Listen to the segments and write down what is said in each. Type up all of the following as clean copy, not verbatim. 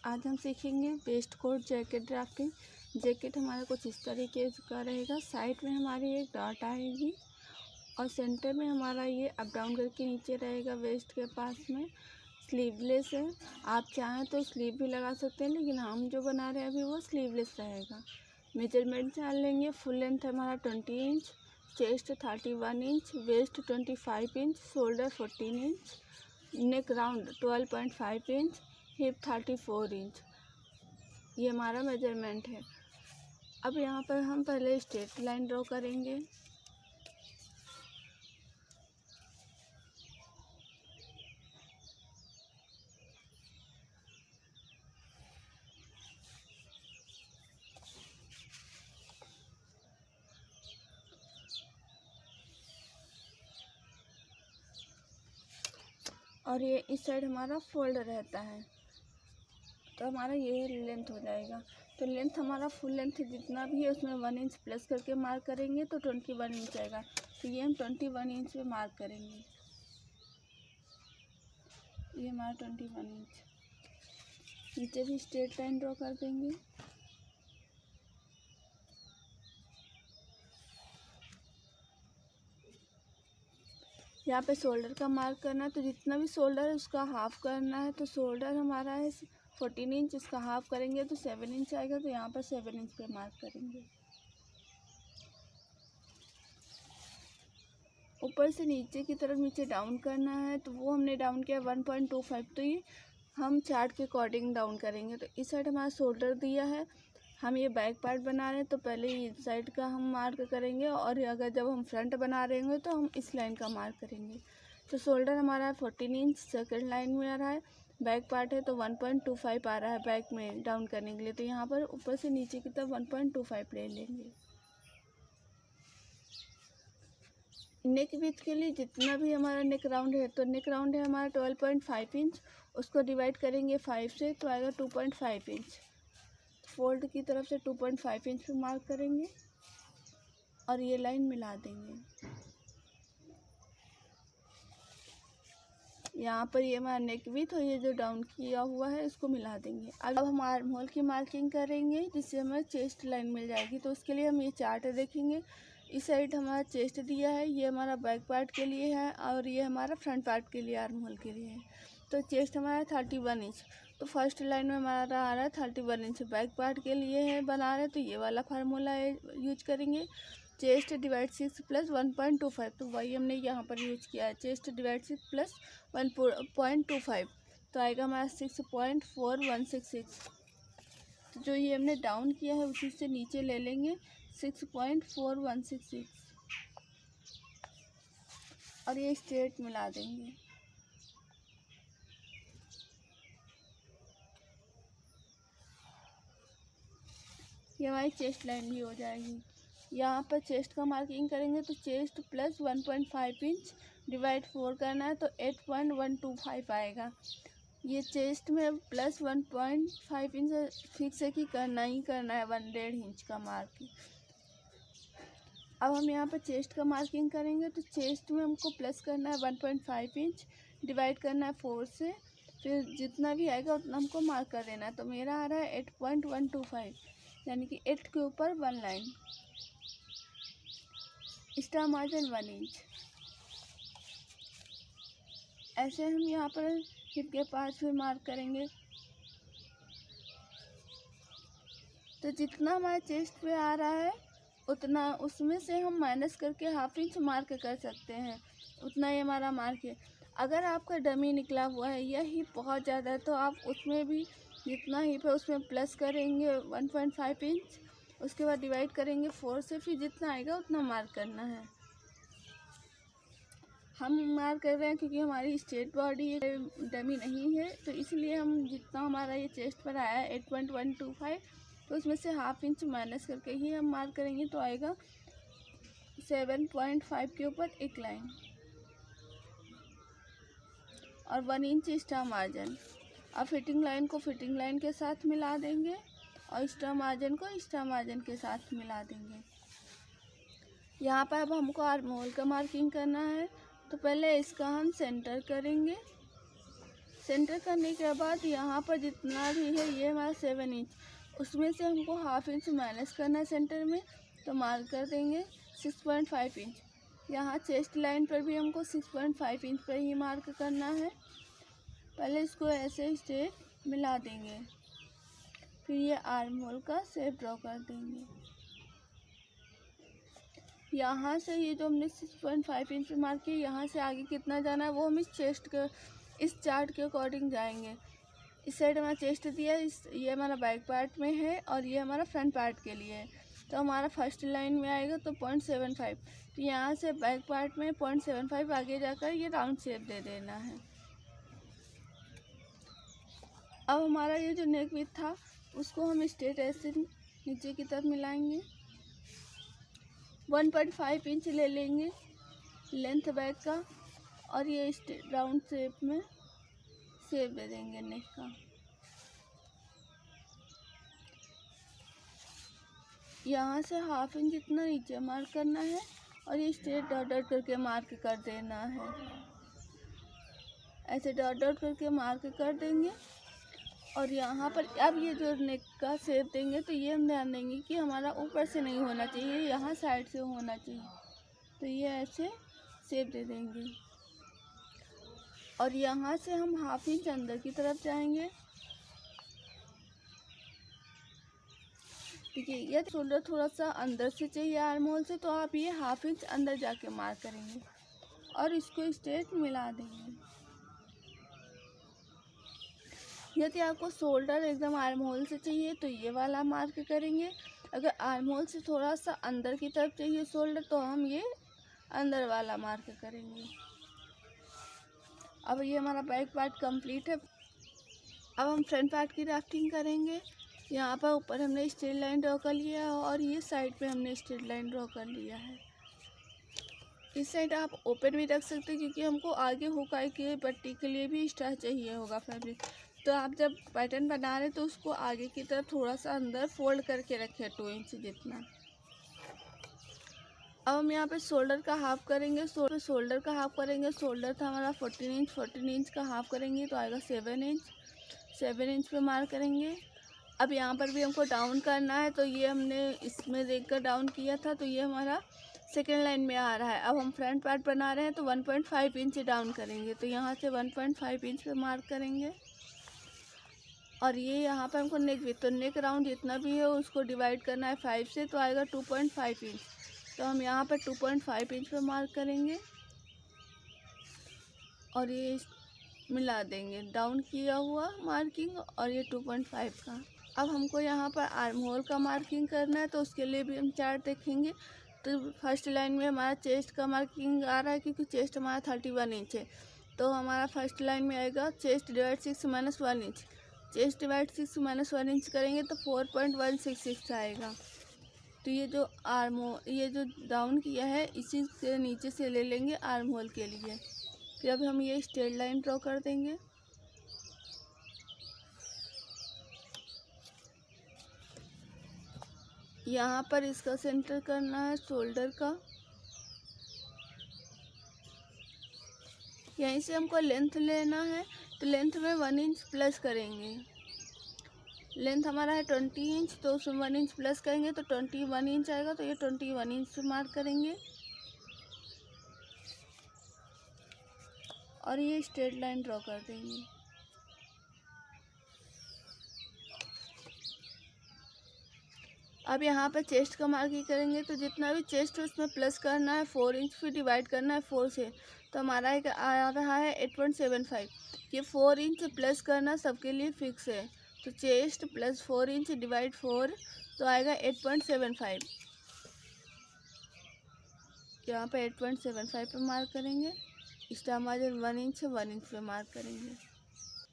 आज हम सीखेंगे waist coat jacket drafting. Jacket हमारा कुछ इस तरीके का रहेगा। साइड में हमारी एक डॉट आएगी और सेंटर में हमारा ये अप डाउन करके नीचे रहेगा वेस्ट के पास में। स्लीवलेस है, आप चाहें तो स्लीव भी लगा सकते हैं, लेकिन हम जो बना रहे हैं अभी वो स्लीवलेस रहेगा। मेजरमेंट जान लेंगे। फुल लेंथ हमारा 20 inch, chest 31 inch, waist 25 inch, shoulder 14 inch, neck round 12.5 inch, hip 34 inch. ये हमारा मेजरमेंट है। अब यहाँ पर हम पहले स्ट्रेट लाइन ड्रॉ करेंगे। और ये इस साइड हमारा फोल्ड रहता है, तो हमारा ये लेंथ हो जाएगा। तो लेंथ हमारा फुल लेंथ जितना भी है उसमें 1 इंच प्लस करके मार्क करेंगे तो 21 इंच आएगा। तो ये हम 21 इंच पे मार्क करेंगे। ये हमारा 21 इंच। नीचे भी स्ट्रेट लाइन ड्रॉ कर देंगे। यहाँ पे शोल्डर का मार्क करना है, तो जितना भी शोल्डर है उसका हाफ करना है। तो शोल्डर हमारा है 14 इंच, इसका हाफ करेंगे तो 7 इंच आएगा। तो यहाँ पर 7 इंच पे मार्क करेंगे। ऊपर से नीचे की तरफ नीचे डाउन करना है, तो वो हमने डाउन किया 1.25। तो ये हम चार्ट के अकॉर्डिंग डाउन करेंगे। तो इस साइड हमारा शोल्डर दिया है, हम ये बैक पार्ट बना रहे हैं तो पहले इस साइड का हम मार्क करेंगे, और अगर जब हम फ्रंट बना रहे होंगे तो हम इस लाइन का मार्क करेंगे। तो शोल्डर हमारा 14 इंच सेकंड लाइन में आ रहा है। बैक पार्ट है तो 1.25 आ रहा है बैक में डाउन करने के लिए। तो यहाँ पर ऊपर से नीचे की तरफ 1.25 ले लेंगे। नेक विड्थ के लिए जितना भी हमारा नेक राउंड है, तो नेक राउंड है हमारा 12.5 इंच, उसको डिवाइड करेंगे 5 से तो आएगा 2.5 इंच। फोल्ड की तरफ से 2.5 इंच पे मार्क करेंगे और ये लाइन मिला देंगे। यहाँ पर ये हमारा नेक विड्थ और ये जो डाउन किया हुआ है इसको मिला देंगे। अब हम आर्म होल की मार्किंग करेंगे, जिससे हमें चेस्ट लाइन मिल जाएगी। तो उसके लिए हम ये चार्ट देखेंगे। इस साइड हमारा चेस्ट दिया है, ये हमारा बैक पार्ट के लिए है और ये हमारा फ्रंट पार्ट के लिए आर्म होल के लिए है। तो चेस्ट हमारा 31 इंच, तो फर्स्ट लाइन में हमारा आ रहा है 31 इंच। बैक पार्ट के लिए है बना रहे तो ये वाला फार्मूला यूज करेंगे। चेस्ट डिवाइड 6 प्लस 1.25, तो वही हमने यहाँ पर यूज किया है। चेस्ट डिवाइड 6 प्लस 1.25 तो आएगा हमारा 6.4166। तो जो ये हमने डाउन किया है उसी से नीचे ले लेंगे 6.4166 और ये स्ट्रेट मिला देंगे। ये हमारी चेस्ट लाइन भी हो जाएगी। यहाँ पर चेस्ट का मार्किंग करेंगे तो चेस्ट प्लस 1.5 इंच डिवाइड 4 करना है तो 8.125 आएगा। ये चेस्ट में प्लस 1.5 इंच फिक्स है कि करना ही करना है, 1.5 इंच का मार्किंग। अब हम यहाँ पर चेस्ट का मार्किंग करेंगे तो चेस्ट में हमको प्लस करना है 1.5 इंच, डिवाइड करना है 4 से, फिर जितना भी आएगा उतना हमको मार्क कर देना है। तो मेरा आ रहा है 8.125, यानी कि 8 के ऊपर 1 लाइन। Extra margin 1 inch. ऐसे हम यहाँ पर हिप के पास भी मार्क करेंगे। तो जितना हमारे चेस्ट पे आ रहा है उतना उसमें से हम माइनस करके हाफ इंच मार्क कर सकते हैं, उतना ही हमारा मार्क है। अगर आपका डमी निकला हुआ है या हिप बहुत ज़्यादा है तो आप उसमें भी जितना हिप है उसमें प्लस करेंगे 1.5 इंच, उसके बाद डिवाइड करेंगे 4 से, फिर जितना आएगा उतना मार्क करना है। हम मार्क कर रहे हैं क्योंकि हमारी स्ट्रेट बॉडी डमी नहीं है, तो इसलिए हम जितना हमारा ये चेस्ट पर आया है 8.125, तो उसमें से हाफ इंच माइनस करके ही हम मार्क करेंगे तो आएगा 7.5 के ऊपर एक लाइन और 1 इंच एक्स्ट्रा मार्जिन। अब फिटिंग लाइन को फिटिंग लाइन के साथ मिला देंगे और एक्स्ट्रा मार्जिन को एक्स्ट्रा मार्जिन के साथ मिला देंगे। यहाँ पर अब हमको आर्म होल का मार्किंग करना है, तो पहले इसका हम सेंटर करेंगे सेंटर करने के बाद यहाँ पर जितना भी है ये हमारा 7 इंच, उसमें से हमको हाफ इंच माइनस करना है सेंटर में, तो मार्क कर देंगे 6.5 इंच। यहाँ चेस्ट लाइन पर भी हमको 6.5 इंच पर ही मार्क करना है। पहले इसको ऐसे स्ट्रेट मिला देंगे, फिर ये आर्म होल का शेप ड्रॉ कर देंगे। यहाँ से ये जो हमने 6.5 इंच पे मार्क किया, यहाँ से आगे कितना जाना है वो हम इस चेस्ट के इस चार्ट के अकॉर्डिंग जाएंगे। इस साइड हमारा चेस्ट दिया, ये हमारा बैक पार्ट में है और ये हमारा फ्रंट पार्ट के लिए है। तो हमारा फर्स्ट लाइन में आएगा तो 0.75, तो यहाँ से बैक पार्ट में 0.75 आगे जाकर ये राउंड शेप दे देना है। अब हमारा ये जो नेक विड्थ था उसको हम स्ट्रेट ऐसे नीचे की तरफ मिलाएंगे। 1.5 इंच ले लेंगे लेंथ बैक का और ये राउंड शेप में शेप दे देंगे नेक का। यहाँ से हाफ इंच जितना नीचे मार्क करना है और ये स्ट्रेट डॉट डॉट करके मार्क कर देना है। ऐसे डॉट डॉट करके मार्क कर देंगे और यहाँ पर अब ये जो नेक का शेप देंगे तो ये हम ध्यान देंगे कि हमारा ऊपर से नहीं होना चाहिए, यहाँ साइड से होना चाहिए। तो ये ऐसे शेप दे देंगे और यहाँ से हम हाफ इंच अंदर की तरफ जाएंगे। देखिए ये शोल्डर थोड़ा सा अंदर से चाहिए आर्म होल से, तो आप ये हाफ इंच अंदर जाके मार्क करेंगे और इसको स्ट्रेट मिला देंगे। यदि आपको शोल्डर एकदम आर्म होल से चाहिए तो ये वाला मार्क करेंगे। अगर आर्म होल से थोड़ा सा अंदर की तरफ चाहिए शोल्डर तो हम ये अंदर वाला मार्क करेंगे। अब ये हमारा बैक पार्ट कंप्लीट है। अब हम फ्रंट पार्ट की ड्राफ्टिंग करेंगे। यहाँ पर ऊपर हमने स्ट्रेट लाइन ड्रॉ कर लिया है और ये साइड पे हमने स्ट्रेट लाइन ड्रॉ कर लिया है। इस साइड आप ओपन भी रख सकते हैं क्योंकि हमको आगे हुकाई के पट्टी के लिए भी एक्स्ट्रा चाहिए होगा फैब्रिक। तो आप जब पैटर्न बना रहे तो उसको आगे की तरफ थोड़ा सा अंदर फोल्ड करके रखें 2 इंच जितना। अब हम यहाँ पे शोल्डर का हाफ करेंगे। शोल्डर का हाफ करेंगे, शोल्डर था हमारा 14 इंच का हाफ करेंगे तो आएगा 7 इंच पे मार्क करेंगे। अब यहाँ पर भी हमको डाउन करना है, तो ये हमने इसमें देखकर डाउन किया था तो ये हमारा सेकेंड लाइन में आ रहा है। अब हम फ्रंट पार्ट बना रहे हैं तो 1.5 इंच डाउन करेंगे, तो यहाँ से 1.5 इंच पे मार्क करेंगे। और ये यहाँ पर हमको नेक विड्थ, तो नेक राउंड जितना भी है उसको डिवाइड करना है 5 से, तो आएगा 2.5 इंच। तो हम यहाँ पर 2.5 इंच पे मार्क करेंगे और ये मिला देंगे डाउन किया हुआ मार्किंग और ये 2.5 का। अब हमको यहाँ पर आर्म होल का मार्किंग करना है, तो उसके लिए भी हम चार्ट देखेंगे। तो फर्स्ट लाइन में हमारा चेस्ट का मार्किंग आ रहा है क्योंकि चेस्ट हमारा 31 इंच है, तो हमारा फर्स्ट लाइन में आएगा chest divide 6 minus 1 inch. Chest divide 6 minus 1 inch करेंगे तो 4.166 आएगा। तो ये जो ये जो डाउन किया है इसी से नीचे से ले लेंगे आर्म होल के लिए। फिर अब हम ये स्ट्रेट लाइन ड्रॉ कर देंगे। यहाँ पर इसका सेंटर करना है शोल्डर का। यहीं से हमको लेंथ लेना है, तो लेंथ में 1 इंच प्लस करेंगे। लेंथ हमारा है 20 इंच, तो उसमें 1 इंच प्लस करेंगे तो 21 इंच आएगा, तो ये 21 इंच से मार्क करेंगे और ये स्ट्रेट लाइन ड्रॉ कर देंगे। अब यहाँ पर चेस्ट का मार्किंग करेंगे, तो जितना भी चेस्ट है उसमें प्लस करना है 4 इंच, फिर डिवाइड करना है 4 से, तो हमारा एक आ रहा है 8.75। ये 4 इंच प्लस करना सबके लिए फिक्स है, तो चेस्ट प्लस 4 इंच डिवाइड 4 तो आएगा 8.75। यहाँ पे 8.75 पे मार्क करेंगे। इसका मार्जिन 1 इंच पे मार्क करेंगे।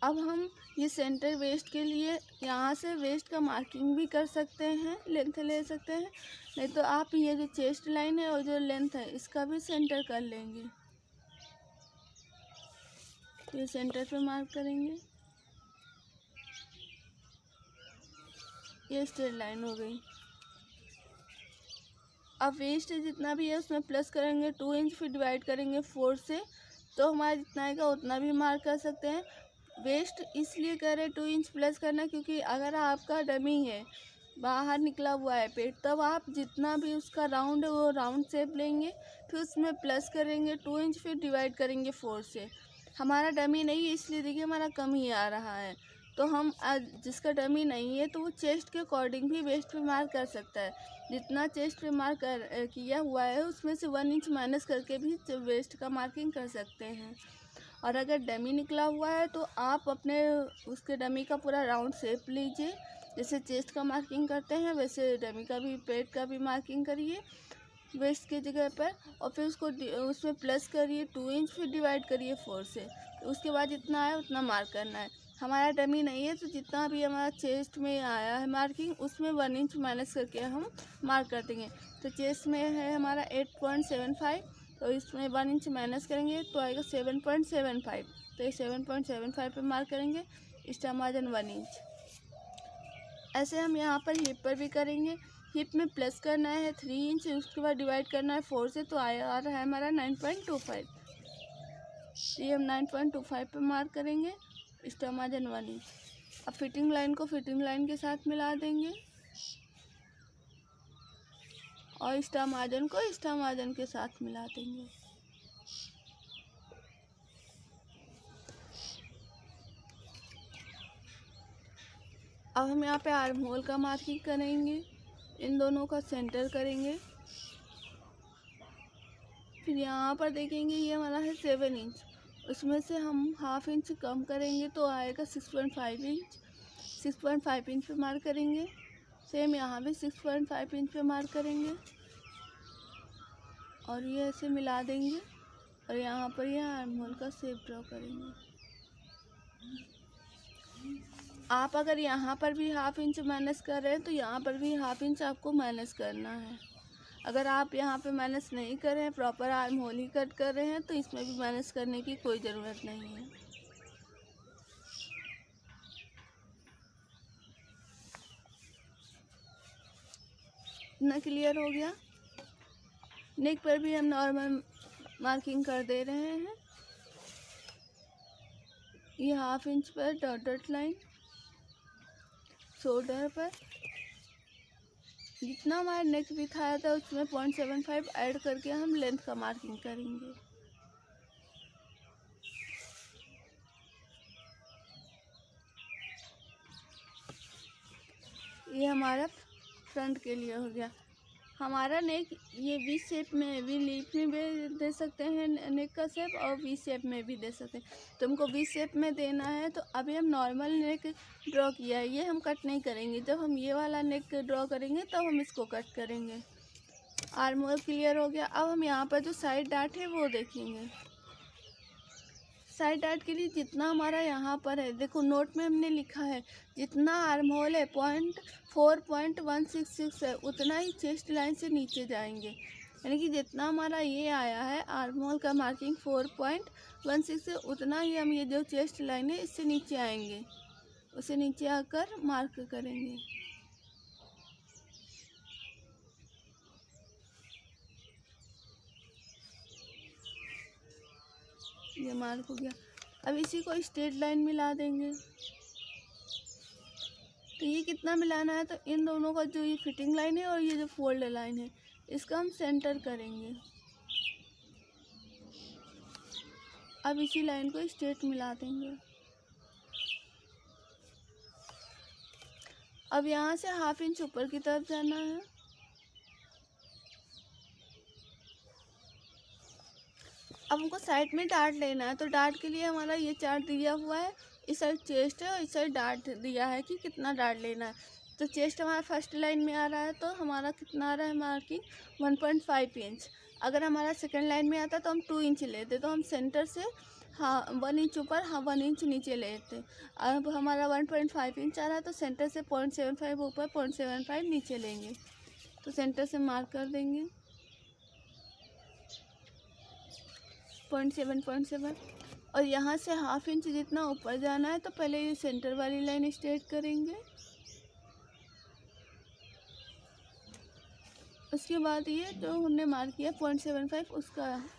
अब हम ये सेंटर वेस्ट के लिए यहाँ से वेस्ट का मार्किंग भी कर सकते हैं, लेंथ ले सकते हैं, नहीं तो आप ये जो चेस्ट लाइन है और जो लेंथ है इसका भी सेंटर कर लेंगे। ये सेंटर पे मार्क करेंगे। ये स्ट्रेट लाइन हो गई। अब वेस्ट जितना भी है उसमें प्लस करेंगे 2 इंच, फिर डिवाइड करेंगे 4 से, तो हमारा जितना आएगा उतना भी मार्क कर सकते हैं। वेस्ट इसलिए करें 2 इंच प्लस करना, क्योंकि अगर आपका डमी है बाहर निकला हुआ है पेट, तब आप जितना भी उसका राउंड है वो राउंड शेप लेंगे, फिर उसमें प्लस करेंगे 2 इंच, फिर डिवाइड करेंगे 4 से। हमारा डमी नहीं है इसलिए देखिए हमारा कम ही आ रहा है। तो हम जिसका डमी नहीं है तो वो चेस्ट के अकॉर्डिंग भी वेस्ट पे मार्क कर सकता है। जितना चेस्ट पे मार्क किया हुआ है उसमें से 1 इंच माइनस करके भी वेस्ट का मार्किंग कर सकते हैं। और अगर डमी निकला हुआ है तो आप अपने उसके डमी का पूरा राउंड शेप लीजिए, जैसे चेस्ट का मार्किंग करते हैं वैसे डमी का भी, पेट का भी मार्किंग करिए वेस्ट की जगह पर, और फिर उसको उसमें प्लस करिए 2 इंच, फिर डिवाइड करिए 4 से। उसके बाद जितना आया उतना मार्क करना है। हमारा डमी नहीं है तो जितना भी हमारा चेस्ट में आया है मार्किंग उसमें 1 इंच माइनस करके हम मार्क कर देंगे। तो चेस्ट में है हमारा 8.75, तो इसमें 1 इंच माइनस करेंगे तो आएगा 7.75। तो ये 7.75 पे मार्क करेंगे, एक्स्ट्रा मार्जिन 1 इंच। ऐसे हम यहाँ पर हिप पर भी करेंगे। हिप में प्लस करना है 3 इंच, उसके बाद डिवाइड करना है 4 से, तो आ रहा है हमारा 9.25। ये हम 9.25 पे मार्क करेंगे, एक्स्ट्रा मार्जिन 1 इंच। अब फिटिंग लाइन को फिटिंग लाइन के साथ मिला देंगे और एक्स्ट्रा मार्जिन को एक्स्ट्रा मार्जिन के साथ मिला देंगे। अब हम यहाँ पे आर्म होल का मार्किंग करेंगे, इन दोनों का सेंटर करेंगे। फिर यहाँ पर देखेंगे ये हमारा है 7 इंच, उसमें से हम हाफ इंच कम करेंगे तो आएगा 6.5 इंच। 6.5 इंच पे मार्क करेंगे। सेम यहाँ भी 6.5 इंच पे मार्क करेंगे और ये ऐसे मिला देंगे और यहाँ पर ये आर्म होल का शेप ड्रॉ करेंगे। आप अगर यहाँ पर भी हाफ इंच माइनस कर रहे हैं तो यहाँ पर भी हाफ इंच आपको माइनस करना है। अगर आप यहाँ पे माइनस नहीं कर रहे हैं, प्रॉपर आर्म होल ही कट कर रहे हैं, तो इसमें भी माइनस करने की कोई ज़रूरत नहीं है। इतना क्लियर हो गया। नेक पर भी हम नॉर्मल मार्किंग कर दे रहे हैं। ये हाफ इंच पर डॉट डॉट लाइन, शोल्डर पर जितना हमारा नेक दिखाया था उसमें 0.75 ऐड करके हम लेंथ का मार्किंग करेंगे। ये हमारा फ्रंट के लिए हो गया। हमारा नेक ये वी शेप में, वी लीफ में भी दे सकते हैं नेक का शेप, और वी शेप में भी दे सकते हैं। तो हमको वी शेप में देना है, तो अभी हम नॉर्मल नेक ड्रॉ किया है, ये हम कट नहीं करेंगे। जब हम ये वाला नेक ड्रॉ करेंगे तब हम इसको कट करेंगे। आर्म होल क्लियर हो गया। अब हम यहाँ पर जो साइड डार्ट है वो देखेंगे। साइड डार्ट के लिए जितना हमारा यहाँ पर है, देखो नोट में हमने लिखा है जितना आर्म होल है 4.166 है, उतना ही चेस्ट लाइन से नीचे जाएंगे। यानी कि जितना हमारा ये आया है आर्म होल का मार्किंग 4.16 है, उतना ही हम ये जो चेस्ट लाइन है इससे नीचे आएंगे, उसे नीचे आकर मार्क करेंगे। ये मार्क हो गया। अब इसी को स्ट्रेट लाइन मिला देंगे। तो ये कितना मिलाना है, तो इन दोनों का जो ये फिटिंग लाइन है और ये जो फोल्ड लाइन है इसका हम सेंटर करेंगे। अब इसी लाइन को स्ट्रेट मिला देंगे। अब यहाँ से हाफ इंच ऊपर की तरफ जाना है। अब हमको साइड में डार्ट लेना है, तो डार्ट के लिए हमारा ये चार्ट दिया हुआ है। इस साइड चेस्ट है और इस साइड डार्ट दिया है कि कितना डार्ट लेना है। तो चेस्ट हमारा फर्स्ट लाइन में आ रहा है, तो हमारा कितना आ रहा है मार्किंग 1.5 इंच। अगर हमारा सेकंड लाइन में आता तो हम 2 इंच लेते, तो हम सेंटर से 1 इंच ऊपर 1 इंच नीचे लेते। अब हमारा 1.5 इंच आ रहा है तो सेंटर से 0.75 ऊपर 0.75 नीचे लेंगे। तो सेंटर से मार्क कर देंगे 0.7 और यहाँ से हाफ इंच जितना ऊपर जाना है, तो पहले ये सेंटर वाली लाइन स्ट्रेट करेंगे। उसके बाद ये जो हमने मार्क किया 0.75 उसका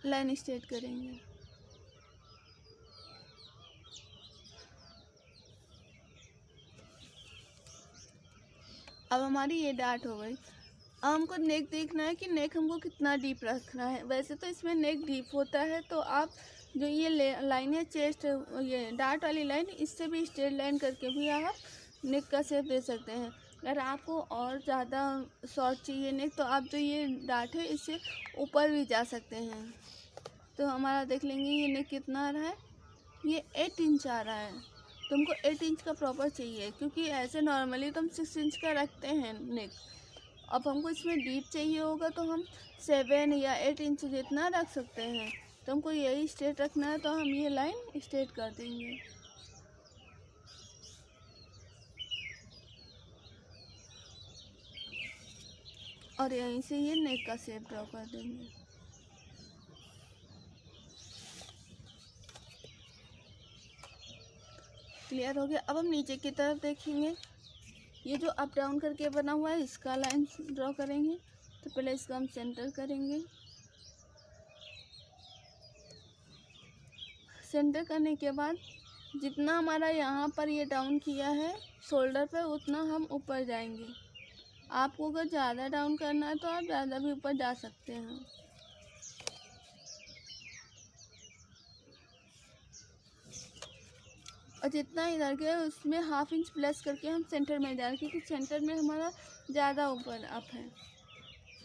लाइन स्ट्रेट करेंगे। अब हमारी ये डाट हो गई। अब हमको नेक देखना है कि नेक हमको कितना डीप रखना है। वैसे तो इसमें नेक डीप होता है, तो आप जो ये लाइन है चेस्ट, ये डाट वाली लाइन, इससे भी स्ट्रेट लाइन करके भी आप नेक का शेप दे सकते हैं। अगर आपको और ज़्यादा शॉर्ट चाहिए नेक, तो आप जो ये डाट है इससे ऊपर भी जा सकते हैं। तो हमारा देख लेंगे ये नेक कितना आ रहा है, ये 8 इंच आ रहा है। तो हमको 8 इंच का प्रॉपर चाहिए, क्योंकि ऐसे नॉर्मली तो हम 6 इंच का रखते हैं नेक। अब हमको इसमें डीप चाहिए होगा तो हम 7 या 8 इंच जितना रख सकते हैं। तो हमको यही स्ट्रेट रखना है, तो हम ये लाइन स्ट्रेट कर देंगे। और यहीं से ये नेक का शेप ड्रॉ कर देंगे। क्लियर हो गया। अब हम नीचे की तरफ देखेंगे, ये जो अप डाउन करके बना हुआ है इसका लाइन ड्रॉ करेंगे। तो पहले इसका हम सेंटर करेंगे। सेंटर करने के बाद जितना हमारा यहाँ पर ये डाउन किया है शोल्डर पे, उतना हम ऊपर जाएंगे। आपको अगर ज़्यादा डाउन करना है तो आप ज़्यादा भी ऊपर जा सकते हैं। और जितना इधर के उसमें ½ इंच प्लस करके हम सेंटर में जाएंगे, क्योंकि सेंटर में हमारा ज़्यादा ऊपर अप है।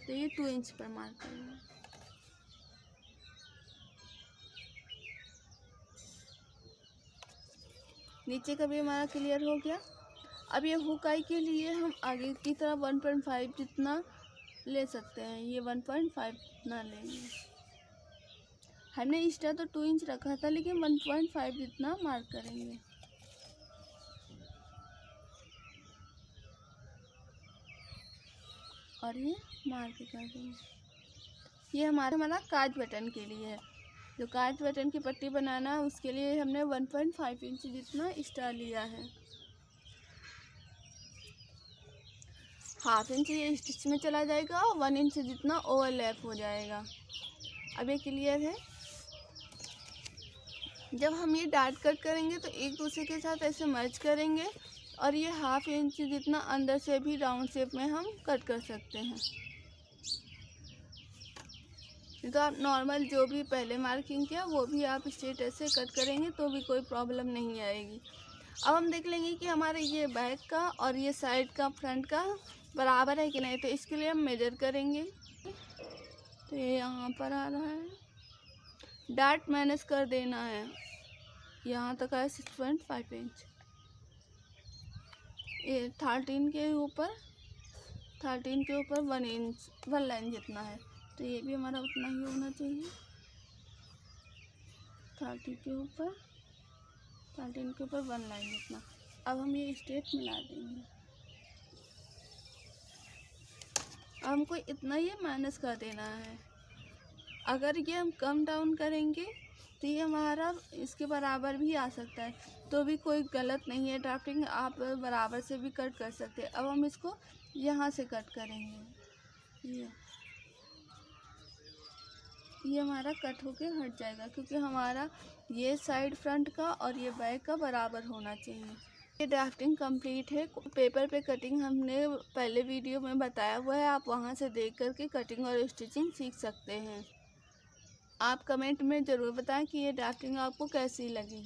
तो ये 2 इंच पर मार्क करेंगे। नीचे का भी हमारा क्लियर हो गया। अब ये हुकाई के लिए हम आगे की तरफ 1.5 जितना ले सकते हैं। ये 1.5 जितना लेंगे। हमने एक्स्ट्रा तो 2 इंच रखा था, लेकिन 1.5 जितना मार्क करेंगे। और ये मार्क कर देंगे। ये हमारा काज बटन के लिए है। जो काज बटन की पट्टी बनाना है उसके लिए हमने 1.5 इंच जितना एक्स्ट्रा लिया है। ½ इंच ये स्टिच में चला जाएगा और 1 इंच जितना ओवरलैप हो जाएगा। अब ये क्लियर है। जब हम ये डार्ट कट करेंगे तो एक दूसरे के साथ ऐसे मर्ज करेंगे, और ये ½ इंच जितना अंदर से भी राउंड शेप में हम कट कर सकते हैं। तो आप नॉर्मल जो भी पहले मार्किंग किया वो भी आप स्ट्रेट ऐसे कट करेंगे तो भी कोई प्रॉब्लम नहीं आएगी। अब हम देख लेंगे कि हमारे ये बैक का और ये साइड का फ्रंट का बराबर है कि नहीं। तो इसके लिए हम मेजर करेंगे। तो ये यहाँ पर आ रहा है, डार्ट माइनस कर देना है। यहाँ तक है 6.5 इंच। ये 13 के ऊपर 1 इंच 1 लाइन जितना है। तो ये भी हमारा उतना ही होना चाहिए। 13 के ऊपर 1 लाइन जितना। अब हम ये स्ट्रेट मिला देंगे। अब हमको इतना ये माइनस कर देना है। अगर ये हम कम डाउन करेंगे तो ये हमारा इसके बराबर भी आ सकता है, तो भी कोई गलत नहीं है। ड्राफ्टिंग आप बराबर से भी कट कर सकते हैं। अब हम इसको यहाँ से कट करेंगे। ये हमारा कट होके हट जाएगा, क्योंकि हमारा ये साइड फ्रंट का और ये बैक का बराबर होना चाहिए। ये ड्राफ्टिंग कंप्लीट है। पेपर पे कटिंग हमने पहले वीडियो में बताया हुआ है, आप वहाँ से देख करके कटिंग और स्टिचिंग सीख सकते हैं। आप कमेंट में ज़रूर बताएं कि ये ड्राफ्टिंग आपको कैसी लगी।